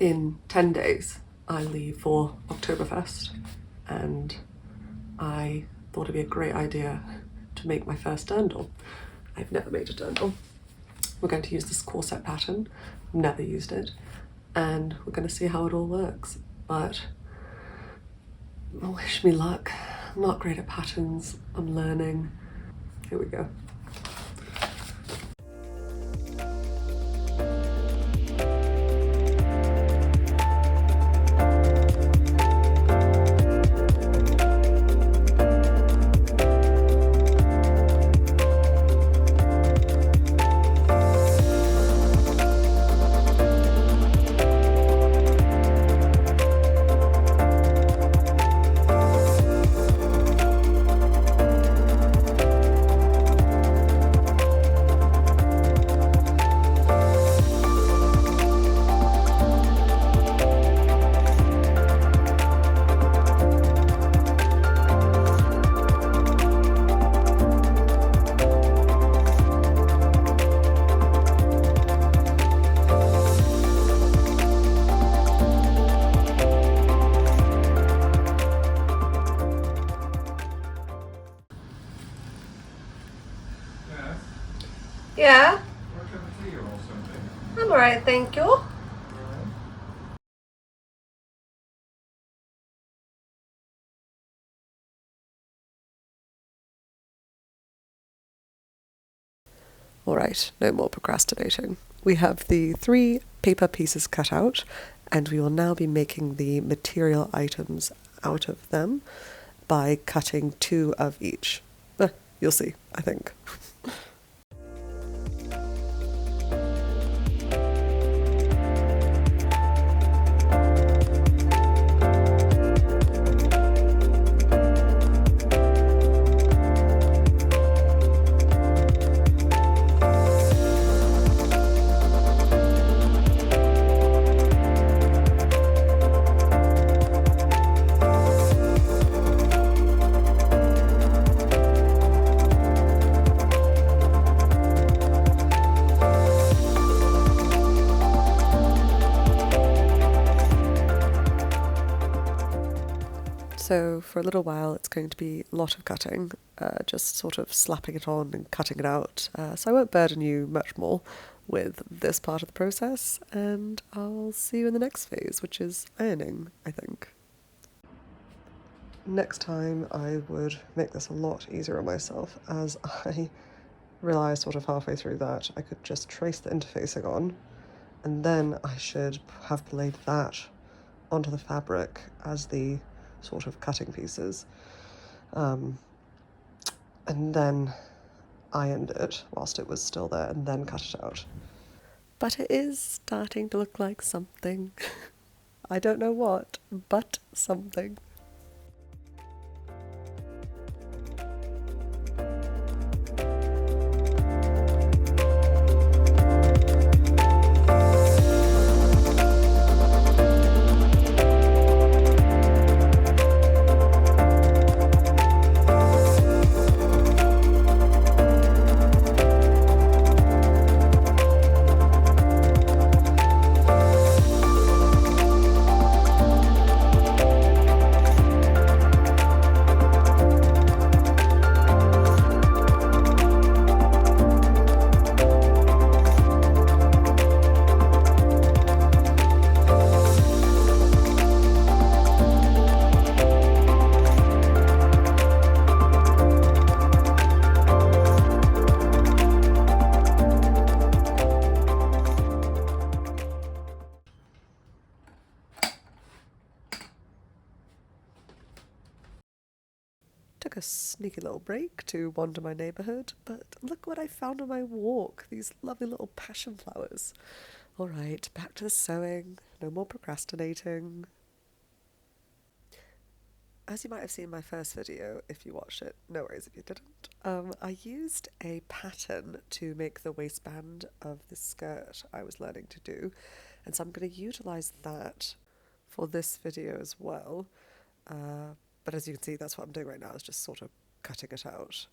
in 10 days I leave for Oktoberfest, and I thought it'd be a great idea to make my first dirndl. I've never made a dirndl. We're going to use this corset pattern, never used it, and we're going to see how it all works. But wish me luck. I'm not great at patterns, I'm learning. Here we go. Yeah, I'm alright, thank you. Alright, no more procrastinating. We have the 3 paper pieces cut out, and we will now be making the material items out of them by cutting 2 of each. You'll see, I think. So for a little while it's going to be a lot of cutting, just sort of slapping it on and cutting it out. So I won't burden you much more with this part of the process, and I'll see you in the next phase, which is ironing, I think. Next time I would make this a lot easier on myself, as I realised sort of halfway through that I could just trace the interfacing on, and then I should have laid that onto the fabric as the sort of cutting pieces, and then ironed it whilst it was still there and then cut it out. But it is starting to look like something. I don't know what, but something. Took a sneaky little break to wander my neighbourhood, but look what I found on my walk, these lovely little passion flowers. Alright, back to the sewing, no more procrastinating. As you might have seen in my first video, if you watched it, no worries if you didn't, I used a pattern to make the waistband of the skirt I was learning to do, and so I'm going to utilise that for this video as well. But as you can see, that's what I'm doing right now, is just sort of cutting it out.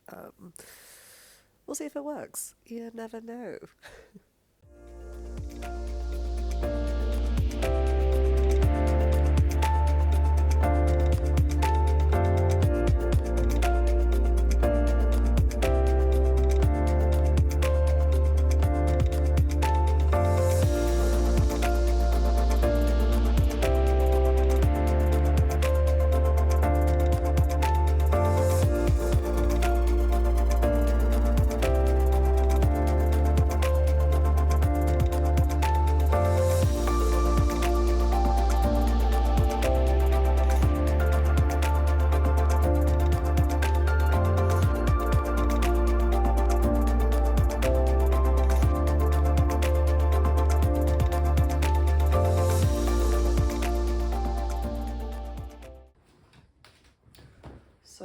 We'll see if it works. You never know.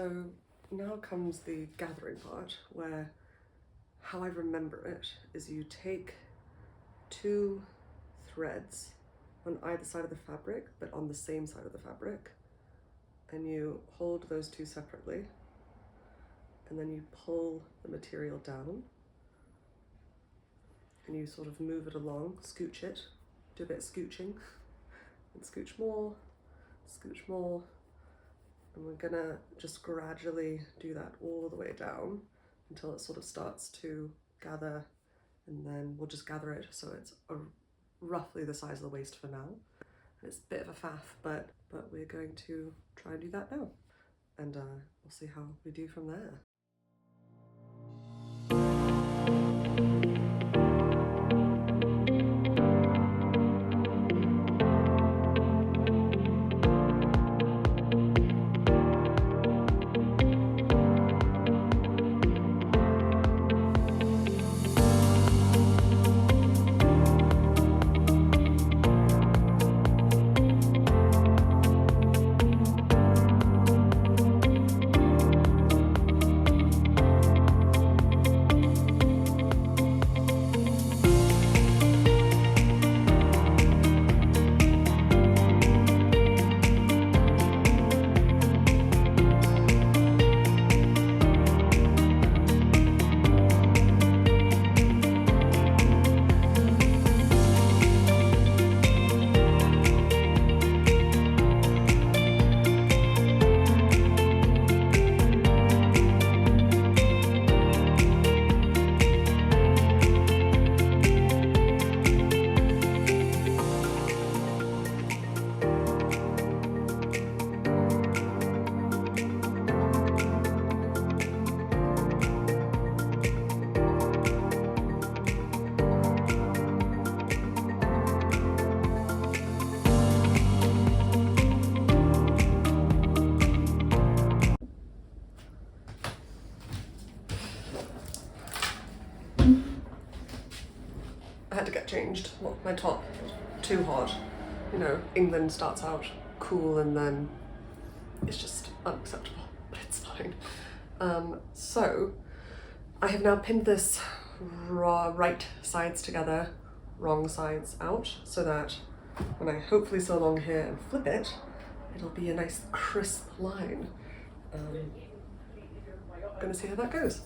So now comes the gathering part, where how I remember it is you take 2 threads on either side of the fabric, but on the same side of the fabric, and you hold those 2 separately, and then you pull the material down, and you sort of move it along, scooch it, do a bit of scooching, and scooch more, and we're gonna just gradually do that all the way down until it sort of starts to gather, and then we'll just gather it so it's roughly the size of the waist for now. It's a bit of a faff, but we're going to try and do that now, and we'll see how we do from there. I had to get changed. Well, my top, too hot. You know, England starts out cool and then it's just unacceptable, but it's fine. So I have now pinned this right sides together, wrong sides out, so that when I hopefully sew along here and flip it, it'll be a nice crisp line. Gonna see how that goes.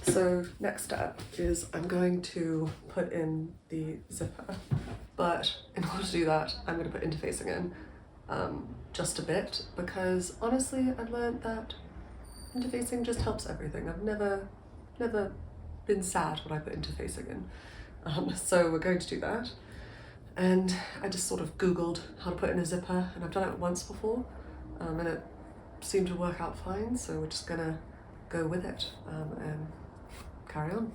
So next step is I'm going to put in the zipper, but in order to do that, I'm going to put interfacing in just a bit, because honestly, I've learned that interfacing just helps everything. I've never been sad when I put interfacing in. So we're going to do that. And I just sort of Googled how to put in a zipper, and I've done it once before, and it seemed to work out fine, so we're just gonna go with it and carry on.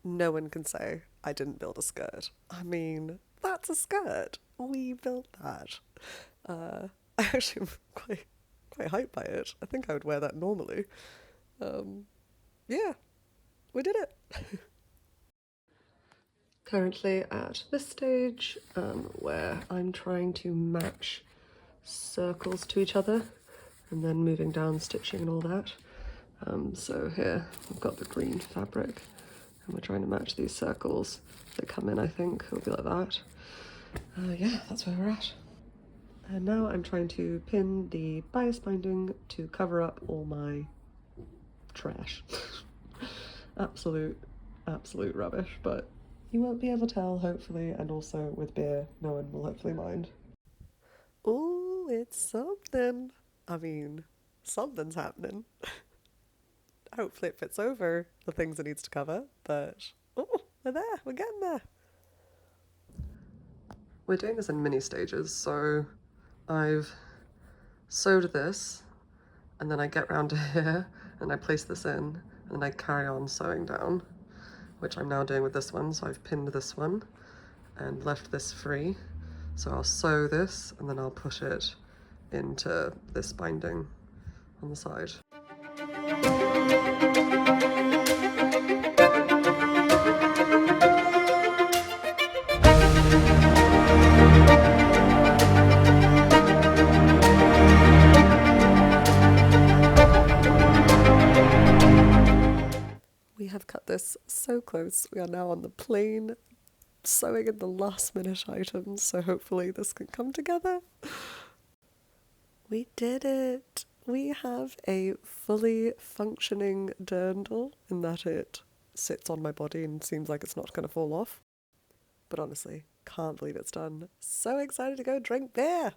No one can say I didn't build a skirt. I mean, that's a skirt. We built that. I actually am quite hyped by it. I think I would wear that normally. Yeah, we did it. Currently at this stage where I'm trying to match circles to each other and then moving down, stitching and all that. So here we've got the green fabric and we're trying to match these circles. They come in, I think, it'll be like that. Yeah, that's where we're at. And now I'm trying to pin the bias binding to cover up all my trash. absolute rubbish, but you won't be able to tell, hopefully, and also with beer, no one will hopefully mind. Ooh, it's something. I mean, something's happening. Hopefully it fits over the things it needs to cover, but oh, we're there, we're getting there. We're doing this in mini stages, so I've sewed this, and then I get round to here, and I place this in, and then I carry on sewing down, which I'm now doing with this one. So I've pinned this one and left this free. So I'll sew this, and then I'll push it into this binding on the side. We have cut this so close. We are now on the plane, sewing in the last minute items, so hopefully this can come together. We did it! We have a fully functioning dirndl in that it sits on my body and seems like it's not going to fall off. But honestly, can't believe it's done. So excited to go drink beer!